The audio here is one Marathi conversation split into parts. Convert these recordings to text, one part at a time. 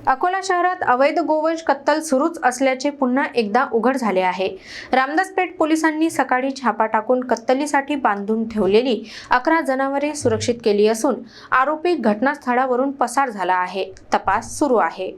अकोला शहरात अवैध गोवंश कत्तल सुरूच असल्याचे पुन्हा एकदा उघड झाले आहे। रामदासपेठ पोलिसांनी सकाळी छापा टाकून कत्तलीसाठी बांधून ठेवलेली 11 जनावरे सुरक्षित केली असून आरोपी घटनास्थळावरून पसार झाला आहे। तपास सुरू आहे।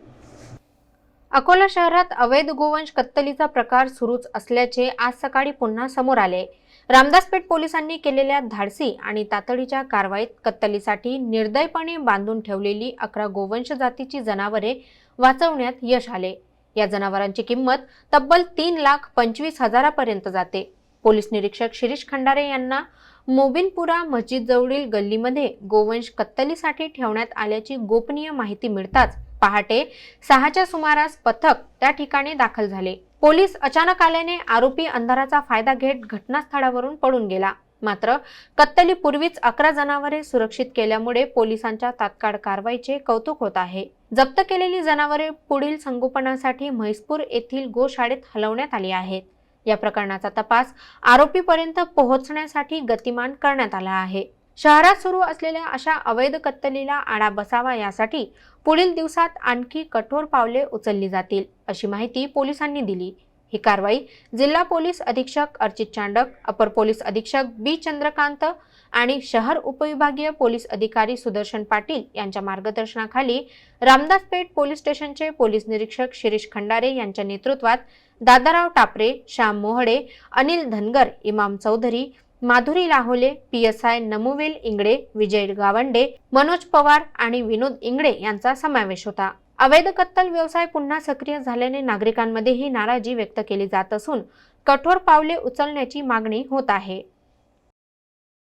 अकोला शहरात अवैध गोवंश कत्तलीचा प्रकार सुरूच असल्याचे आज सकाळी पुन्हा समोर आले। रामदासपेठ पोलिसांनी केलेल्या धाडसी आणि तातडीच्या कारवाईत कत्तलीसाठी निर्दयपणे बांधून ठेवलेली 11 गोवंश जातीची जनावरे वाचवण्यात यश आले। या जनावरांची किंमत तब्बल 3,25,000 जाते। पोलीस निरीक्षक शिरीष खंडारे यांना मोबिनपुरा मस्जिद जवळील गल्लीमध्ये गोवंश कत्तलीसाठी ठेवण्यात आल्याची गोपनीय माहिती मिळताच पहाटे 6च्या सुमारास पथक त्या ठिकाणी दाखल झाले। पोलीस अचानक आल्याने आरोपी अंधाराचा फायदा घेत घटनास्थळावरून पळून गेला। मात्र कत्तलीपूर्वीच 11 जनावरे सुरक्षित केल्यामुळे पोलिसांच्या तात्काळ कारवाईचे कौतुक होत आहे। जप्त केलेली जनावरे पुढील संगोपनासाठी म्हैसपूर येथील गोशाळेत हलवण्यात आली आहेत। या प्रकरणाचा तपास आरोपीपर्यंत पोहोचण्यासाठी गतिमान करण्यात आला आहे। शहरात सुरू असलेल्या अशा अवैध कत्तलीला आळा बसावा यासाठी पुढील दिवसात आणखी कठोर पावले उचलली जातील अशी माहिती पोलिसांनी दिली। ही कारवाई जिल्हा पोलीस अधीक्षक अर्चित चांडक, अपर पोलीस अधीक्षक बी चंद्रकांत आणि शहर उपविभागीय पोलीस अधिकारी सुदर्शन पाटील यांच्या मार्गदर्शनाखाली रामदासपेठ पोलीस स्टेशनचे पोलीस निरीक्षक शिरीष खंडारे यांच्या नेतृत्वात दादाराव टापरे, श्याम मोहडे, अनिल धनगर, इमाम चौधरी, माधुरी लाहोले, PSI नमुवेल इंगडे, विजय गावंडे, मनोज पवार आणि विनोद इंगडे यांचा समावेश होता। अवैध कत्तल व्यवसाय पुन्हा सक्रिय झाल्याने नागरिकांमध्येही नाराजी व्यक्त केली जात असून कठोर पावले उचलण्याची मागणी होत आहे।